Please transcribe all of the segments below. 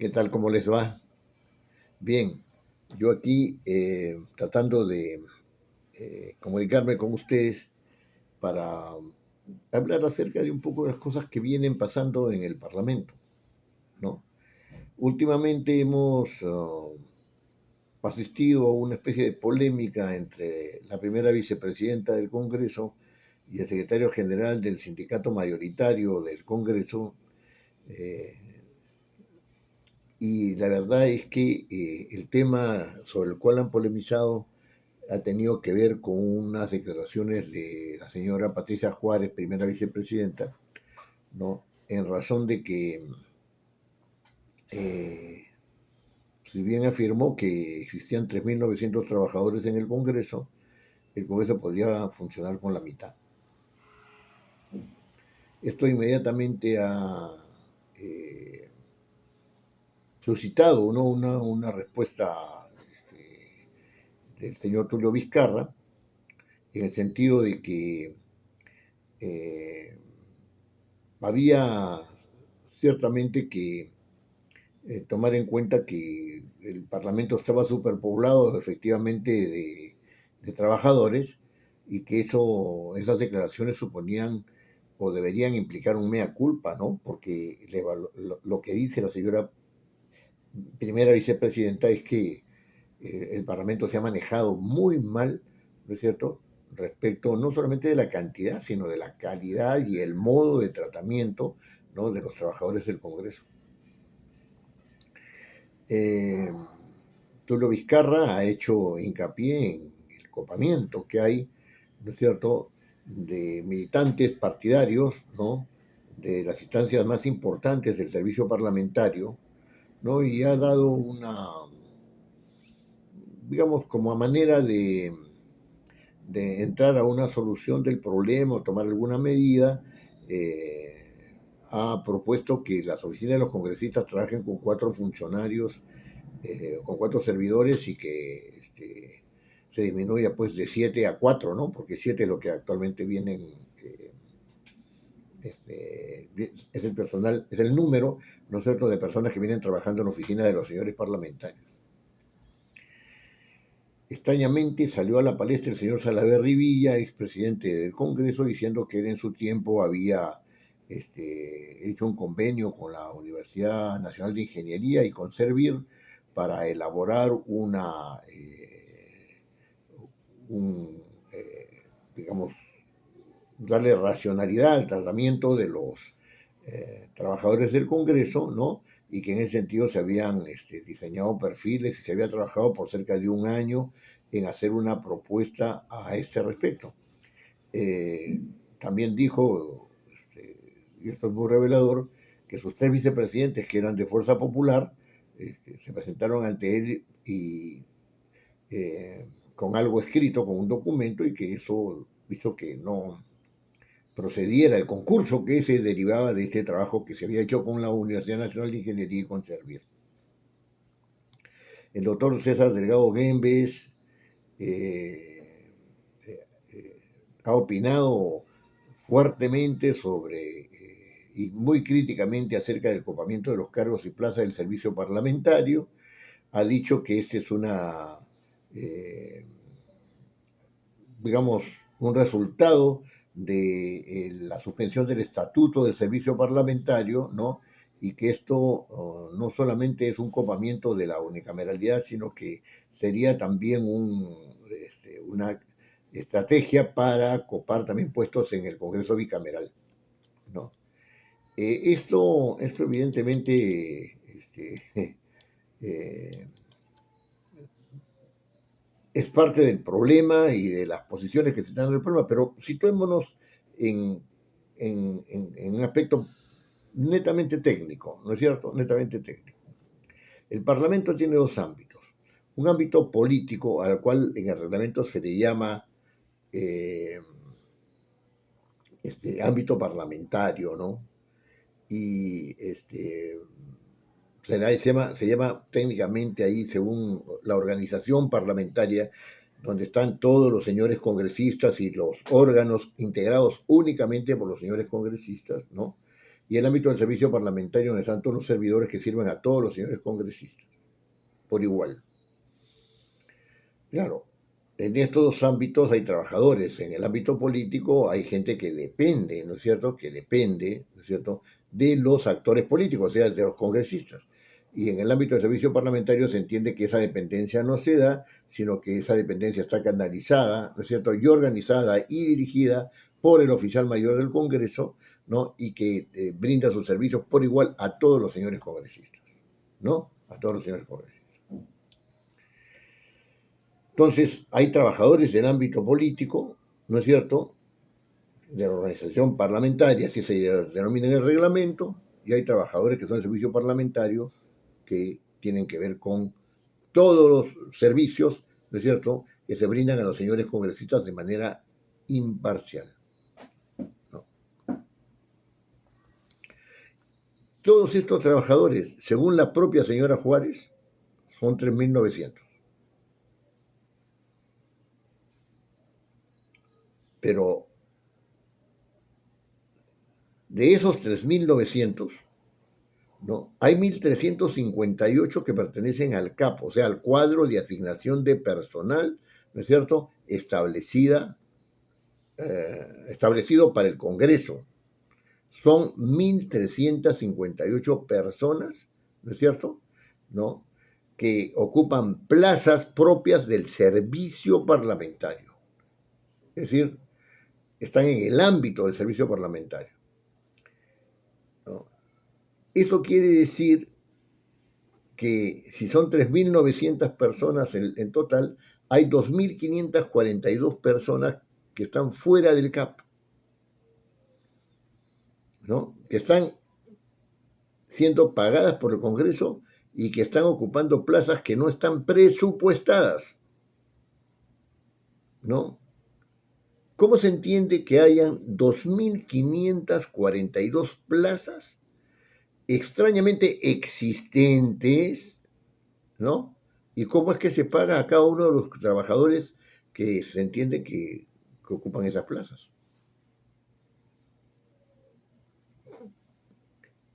¿Qué tal? ¿Cómo les va? Bien, yo aquí tratando de comunicarme con ustedes para hablar acerca de un poco de las cosas que vienen pasando en el Parlamento, ¿no? Últimamente hemos asistido a una especie de polémica entre la primera vicepresidenta del Congreso y el secretario general del sindicato mayoritario del Congreso. eh, y la verdad es que el tema sobre el cual han polemizado ha tenido que ver con unas declaraciones de la señora Patricia Juárez, primera vicepresidenta, ¿no? En razón de que, eh, si bien afirmó que existían 3.900 trabajadores en el Congreso podría funcionar con la mitad. Esto inmediatamente ha eh, suscitado, ¿no? una respuesta del señor Tulio Vizcarra, en el sentido de que eh, había ciertamente que tomar en cuenta que el Parlamento estaba superpoblado efectivamente de trabajadores y que esas declaraciones suponían o deberían implicar un mea culpa, ¿no? Porque lo que dice la señora primera vicepresidenta es que el Parlamento se ha manejado muy mal, ¿no es cierto?, respecto no solamente de la cantidad, sino de la calidad y el modo de tratamiento, ¿no?, de los trabajadores del Congreso. Eh, Tulio Vizcarra ha hecho hincapié en el copamiento que hay, ¿no es cierto?, de militantes partidarios, ¿no?, de las instancias más importantes del servicio parlamentario, ¿no?, y ha dado digamos, como a manera de entrar a una solución del problema o tomar alguna medida, ha propuesto que las oficinas de los congresistas trabajen con 4 funcionarios, con 4 servidores y que se disminuya pues de 7 a 4, ¿no? Porque 7 es lo que actualmente vienen, es el personal, es el número, ¿no es cierto?, de personas que vienen trabajando en la oficina de los señores parlamentarios. Extrañamente salió a la palestra el señor Salaverry Villa, expresidente del Congreso, diciendo que él en su tiempo había hecho un convenio con la Universidad Nacional de Ingeniería y con Servir para elaborar un, digamos, darle racionalidad al tratamiento de los trabajadores del Congreso, ¿no? Y que en ese sentido se habían diseñado perfiles y se había trabajado por cerca de un año en hacer una propuesta a este respecto. Eh, También dijo, y esto es muy revelador, que sus 3 vicepresidentes, que eran de Fuerza Popular, se presentaron ante él y con algo escrito, con un documento, y que eso hizo que no procediera el concurso que se derivaba de este trabajo que se había hecho con la Universidad Nacional de Ingeniería y con Servir. El doctor César Delgado Gembes eh, ha opinado fuertemente sobre y muy críticamente acerca del copamiento de los cargos y plazas del servicio parlamentario. Ha dicho que este es eh, digamos, un resultado de la suspensión del estatuto del servicio parlamentario, ¿no? Y que esto no solamente es un copamiento de la unicameralidad, sino que sería también una estrategia para copar también puestos en el Congreso bicameral, ¿no? Esto evidentemente eh, es parte del problema y de las posiciones que se están dando el problema, pero situémonos en, en un aspecto netamente técnico, ¿no es cierto? Netamente técnico. El Parlamento tiene 2 ámbitos. Un ámbito político al cual en el reglamento se le llama eh, ámbito parlamentario, ¿no? Y se llama técnicamente ahí, según la organización parlamentaria, donde están todos los señores congresistas y los órganos integrados únicamente por los señores congresistas, ¿no? y el ámbito del servicio parlamentario, donde están todos los servidores que sirven a todos los señores congresistas, por igual. Claro, en estos dos ámbitos hay trabajadores. En el ámbito político hay gente que depende, ¿no es cierto?, que depende, ¿no es cierto?, de los actores políticos, o sea, de los congresistas. Y en el ámbito del servicio parlamentario se entiende que esa dependencia no se da, sino que esa dependencia está canalizada, ¿no es cierto?, y organizada y dirigida por el oficial mayor del Congreso, ¿no?, y que brinda sus servicios por igual a todos los señores congresistas, ¿no?, a todos los señores congresistas. Entonces, hay trabajadores del ámbito político, ¿no es cierto?, de la organización parlamentaria, así se denomina en el reglamento, y hay trabajadores que son del servicio parlamentario que tienen que ver con todos los servicios, ¿no es cierto?, que se brindan a los señores congresistas de manera imparcial, ¿no? Todos estos trabajadores, según la propia señora Juárez, son 3.900. Pero de esos 3.900, ¿no?, hay 1.358 que pertenecen al CAP, o sea, al cuadro de asignación de personal, ¿no es cierto?, establecido para el Congreso. Son 1.358 personas, ¿no es cierto?, ¿no?, que ocupan plazas propias del servicio parlamentario. Es decir, están en el ámbito del servicio parlamentario, ¿no? Eso quiere decir que si son 3.900 personas en total, hay 2.542 personas que están fuera del CAP, ¿no?, que están siendo pagadas por el Congreso y que están ocupando plazas que no están presupuestadas, ¿no? ¿Cómo se entiende que hayan 2.542 plazas extrañamente existentes, ¿no? ¿Y cómo es que se paga a cada uno de los trabajadores que se entiende que ocupan esas plazas?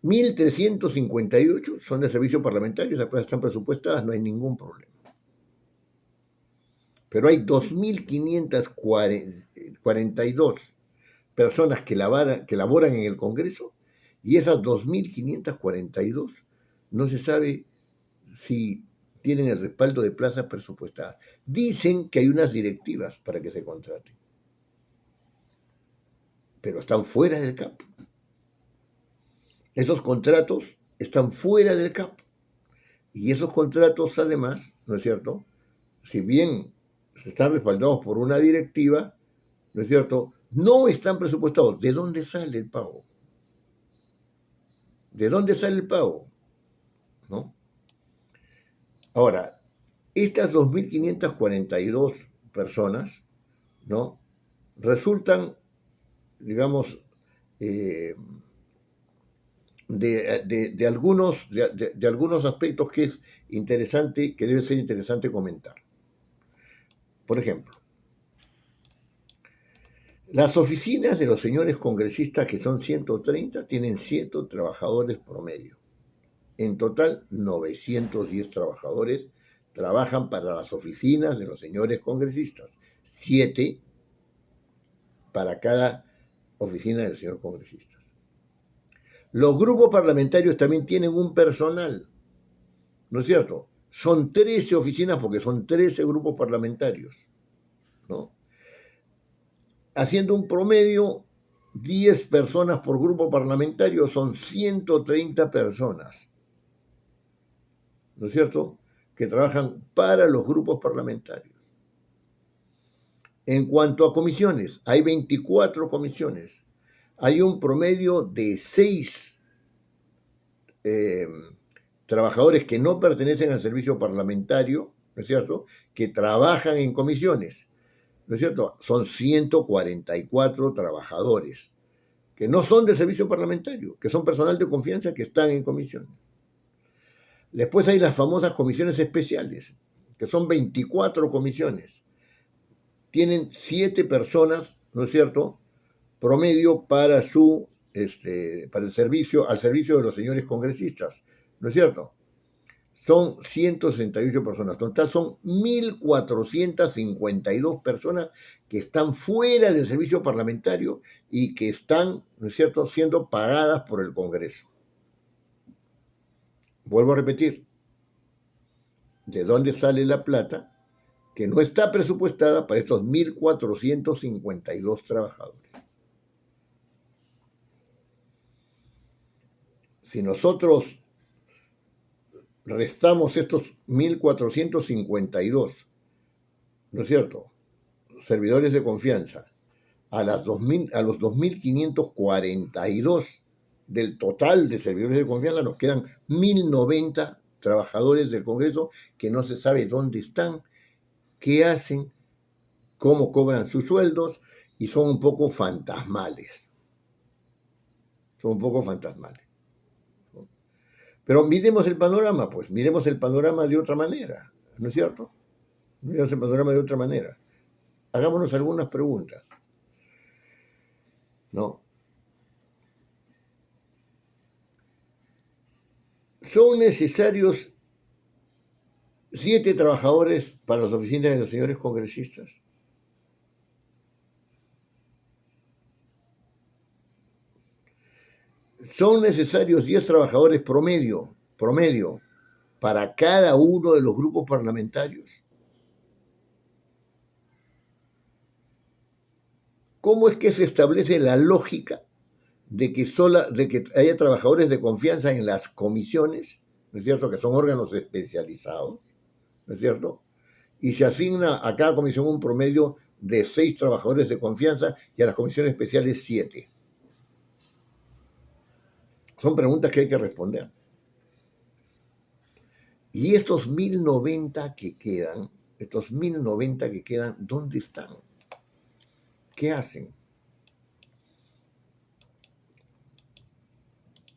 1.358 son de servicio parlamentario, esas plazas están presupuestadas, no hay ningún problema. Pero hay 2.542 personas que laboran en el Congreso, y esas 2.542 no se sabe si tienen el respaldo de plazas presupuestadas. Dicen que hay unas directivas para que se contraten, pero están fuera del CAP. Esos contratos están fuera del CAP. Y esos contratos, además, ¿no es cierto?, si bien están respaldados por una directiva, ¿no es cierto?, no están presupuestados. ¿De dónde sale el pago? ¿De dónde sale el pago? ¿No? Ahora, estas 2.542 personas, ¿no?, resultan, digamos, de algunos aspectos que es interesante, que debe ser interesante comentar. Por ejemplo, las oficinas de los señores congresistas, que son 130, tienen 7 trabajadores promedio. En total, 910 trabajadores trabajan para las oficinas de los señores congresistas. 7 para cada oficina del señor congresista. Los grupos parlamentarios también tienen un personal, ¿no es cierto? Son 13 oficinas porque son 13 grupos parlamentarios, ¿no? Haciendo un promedio, 10 personas por grupo parlamentario son 130 personas, ¿no es cierto?, que trabajan para los grupos parlamentarios. En cuanto a comisiones, hay 24 comisiones. Hay un promedio de 6 trabajadores que no pertenecen al servicio parlamentario, ¿no es cierto?, que trabajan en comisiones, ¿no es cierto? Son 144 trabajadores que no son del servicio parlamentario, que son personal de confianza que están en comisiones. Después hay las famosas comisiones especiales, que son 24 comisiones. Tienen 7 personas, ¿no es cierto?, promedio para su para el servicio, al servicio de los señores congresistas, ¿no es cierto? Son 168 personas. Total son 1.452 personas que están fuera del servicio parlamentario y que están, ¿no es cierto?, siendo pagadas por el Congreso. Vuelvo a repetir, ¿de dónde sale la plata que no está presupuestada para estos 1.452 trabajadores? Si nosotros restamos estos 1.452, ¿no es cierto?, servidores de confianza, a los 2.542 del total de servidores de confianza, nos quedan 1.090 trabajadores del Congreso que no se sabe dónde están, qué hacen, cómo cobran sus sueldos, y son un poco fantasmales. Son un poco fantasmales. Pero miremos el panorama, pues, miremos el panorama de otra manera, ¿no es cierto? Miremos el panorama de otra manera. Hagámonos algunas preguntas, ¿no? ¿Son necesarios 7 trabajadores para las oficinas de los señores congresistas? ¿Son necesarios 10 trabajadores promedio, para cada uno de los grupos parlamentarios? ¿Cómo es que se establece la lógica de que haya trabajadores de confianza en las comisiones, ¿no es cierto?, que son órganos especializados, ¿no es cierto?, y se asigna a cada comisión un promedio de 6 trabajadores de confianza y a las comisiones especiales 7? Son preguntas que hay que responder. Y estos 1.090 que quedan, ¿dónde están? ¿Qué hacen?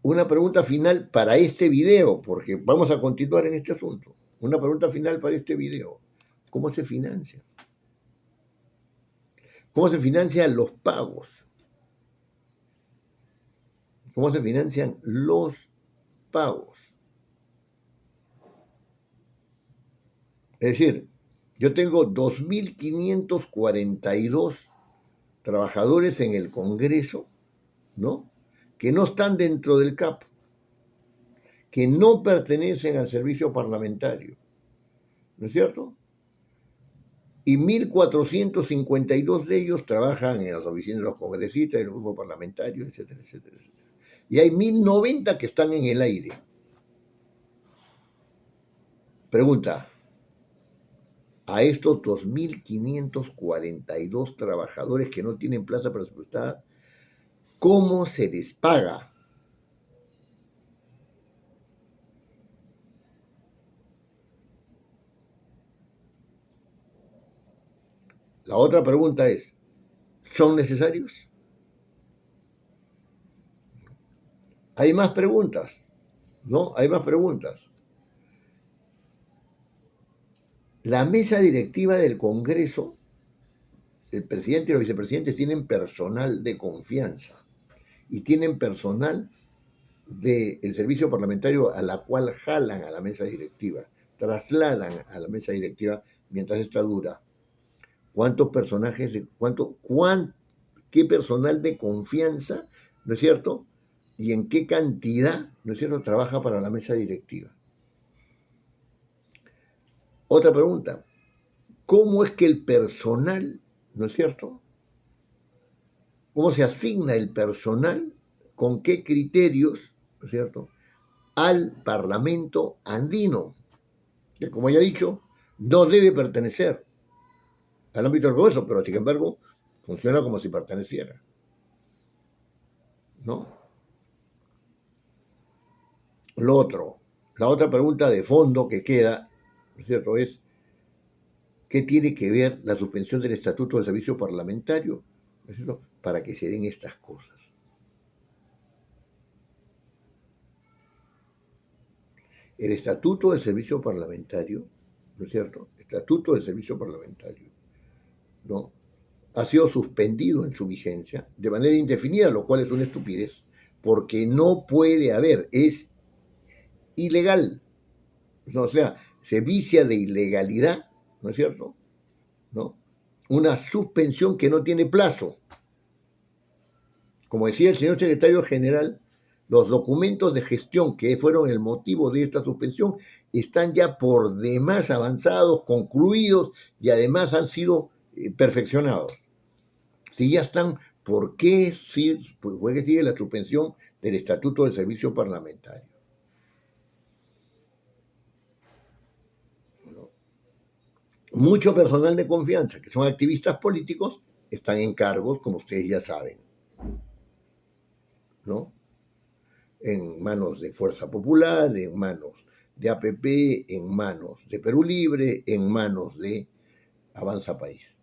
Una pregunta final para este video, porque vamos a continuar en este asunto. Una pregunta final para este video. ¿Cómo se financia? ¿Cómo se financian los pagos? ¿Cómo se financian los pagos? Es decir, yo tengo 2.542 trabajadores en el Congreso, ¿no?, que no están dentro del CAP, que no pertenecen al servicio parlamentario, ¿no es cierto? Y 1.452 de ellos trabajan en las oficinas de los congresistas, en los grupos parlamentarios, etcétera, etcétera, etcétera. Y hay 1.090 que están en el aire. Pregunta, a estos 2.542 trabajadores que no tienen plaza presupuestada, ¿cómo se les paga? La otra pregunta es, ¿son necesarios? Hay más preguntas, ¿no? Hay más preguntas. La mesa directiva del Congreso, el presidente y los vicepresidentes tienen personal de confianza y tienen personal del servicio parlamentario a la cual jalan a la mesa directiva, trasladan a la mesa directiva mientras esta dura. ¿Cuántos personajes, qué personal de confianza, ¿no es cierto?, y en qué cantidad, ¿no es cierto?, trabaja para la mesa directiva? Otra pregunta, ¿cómo es que el personal, ¿no es cierto?, cómo se asigna el personal, con qué criterios, ¿no es cierto?, al Parlamento andino, que, como ya he dicho, no debe pertenecer al ámbito del Congreso, pero sin embargo funciona como si perteneciera, ¿no? Lo otro, la otra pregunta de fondo que queda, ¿no es cierto?, es ¿qué tiene que ver la suspensión del Estatuto del Servicio Parlamentario, ¿no es cierto?, para que se den estas cosas? El Estatuto del Servicio Parlamentario, ¿no es cierto?, Estatuto del Servicio Parlamentario, ¿no?, ha sido suspendido en su vigencia de manera indefinida, lo cual es una estupidez, porque no puede haber, es ilegal, ¿no? O sea, se vicia de ilegalidad, ¿no es cierto? ¿No? Una suspensión que no tiene plazo. Como decía el señor secretario general, los documentos de gestión que fueron el motivo de esta suspensión están ya por demás avanzados, concluidos y además han sido perfeccionados. Si ya están, ¿por qué sigue la suspensión del Estatuto del Servicio Parlamentario? ¿No? Mucho personal de confianza, que son activistas políticos, están en cargos, como ustedes ya saben, ¿no? En manos de Fuerza Popular, en manos de APP, en manos de Perú Libre, en manos de Avanza País.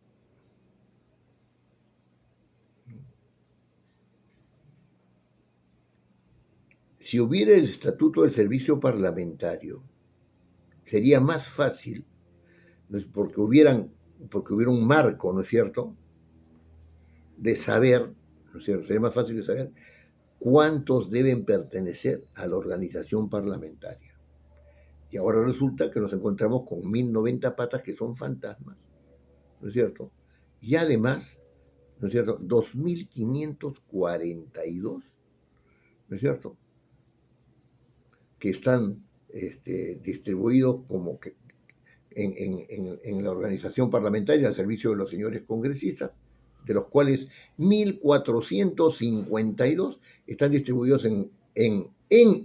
Si hubiera el Estatuto del Servicio Parlamentario, sería más fácil, porque hubiera un marco, ¿no es cierto?, de saber, ¿no es cierto?, sería más fácil de saber cuántos deben pertenecer a la organización parlamentaria. Y ahora resulta que nos encontramos con 1090 patas que son fantasmas, ¿no es cierto? Y además, ¿no es cierto?, 2542, ¿no es cierto?, que están distribuidos como que en la organización parlamentaria al servicio de los señores congresistas, de los cuales 1452 están distribuidos en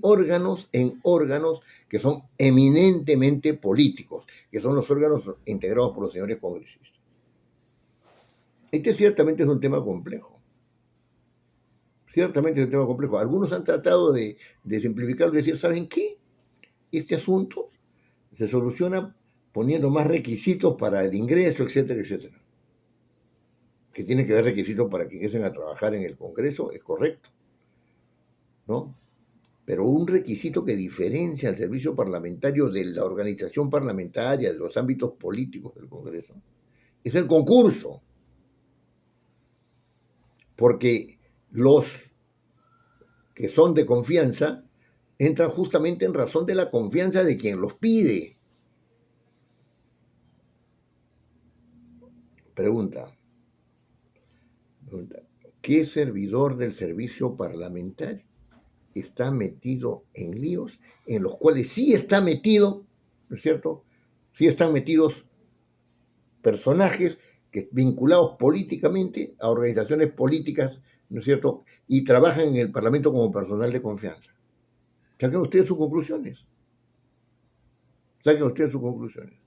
órganos que son eminentemente políticos, que son los órganos integrados por los señores congresistas. Este ciertamente es un tema complejo. Ciertamente es un tema complejo. Algunos han tratado de simplificarlo y decir, ¿saben qué? Este asunto se soluciona poniendo más requisitos para el ingreso, etcétera, etcétera. Que tiene que haber requisitos para que ingresen a trabajar en el Congreso, es correcto, ¿no? Pero un requisito que diferencia al servicio parlamentario de la organización parlamentaria, de los ámbitos políticos del Congreso, es el concurso. Porque los que son de confianza entran justamente en razón de la confianza de quien los pide. Pregunta, ¿qué servidor del servicio parlamentario está metido en líos en los cuales sí está metido, ¿no es cierto? Sí están metidos personajes vinculados políticamente a organizaciones políticas, ¿no es cierto? Y trabajan en el Parlamento como personal de confianza. Saquen ustedes sus conclusiones. Saquen ustedes sus conclusiones.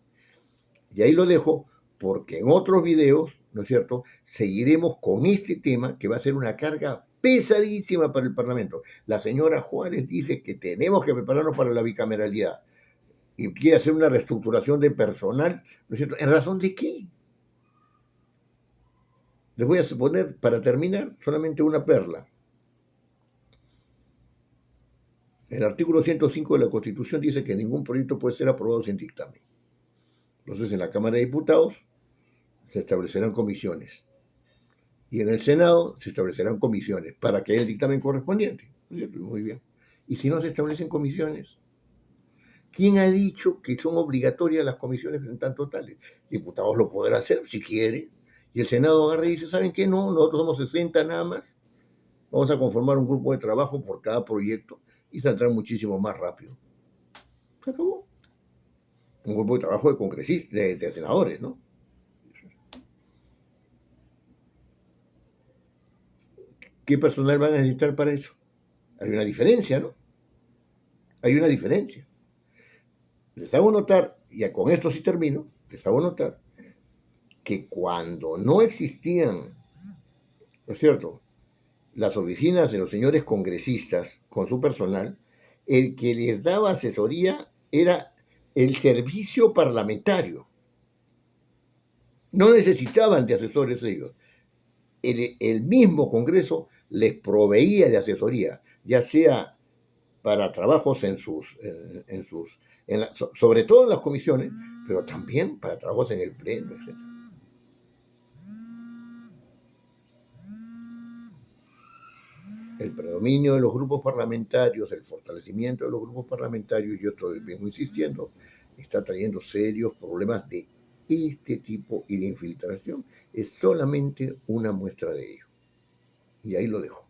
Y ahí lo dejo porque en otros videos, ¿no es cierto?, seguiremos con este tema que va a ser una carga pesadísima para el Parlamento. La señora Juárez dice que tenemos que prepararnos para la bicameralidad y quiere hacer una reestructuración de personal, ¿no es cierto? ¿En razón de qué? Les voy a poner, para terminar, solamente una perla. El artículo 105 de la Constitución dice que ningún proyecto puede ser aprobado sin dictamen. Entonces, en la Cámara de Diputados se establecerán comisiones. Y en el Senado se establecerán comisiones para que haya el dictamen correspondiente. Muy bien. ¿Y si no se establecen comisiones? ¿Quién ha dicho que son obligatorias las comisiones en tanto tales? Diputados lo podrán hacer si quiere. Y el Senado agarra y dice, ¿saben qué? No, nosotros somos 60 nada más. Vamos a conformar un grupo de trabajo por cada proyecto y saldrán muchísimo más rápido. Se acabó. Un grupo de trabajo de congresistas, de senadores, ¿no? ¿Qué personal van a necesitar para eso? Hay una diferencia, ¿no? Hay una diferencia. Les hago notar, y con esto sí termino, les hago notar que cuando no existían, ¿no es cierto?, las oficinas de los señores congresistas con su personal, el que les daba asesoría era el servicio parlamentario. No necesitaban de asesores ellos. El mismo Congreso les proveía de asesoría, ya sea para trabajos sobre todo en las comisiones, pero también para trabajos en el Pleno, etc. el predominio de los grupos parlamentarios, el fortalecimiento de los grupos parlamentarios, yo estoy vengo insistiendo, está trayendo serios problemas de este tipo y de infiltración. Es solamente una muestra de ello. Y ahí lo dejo.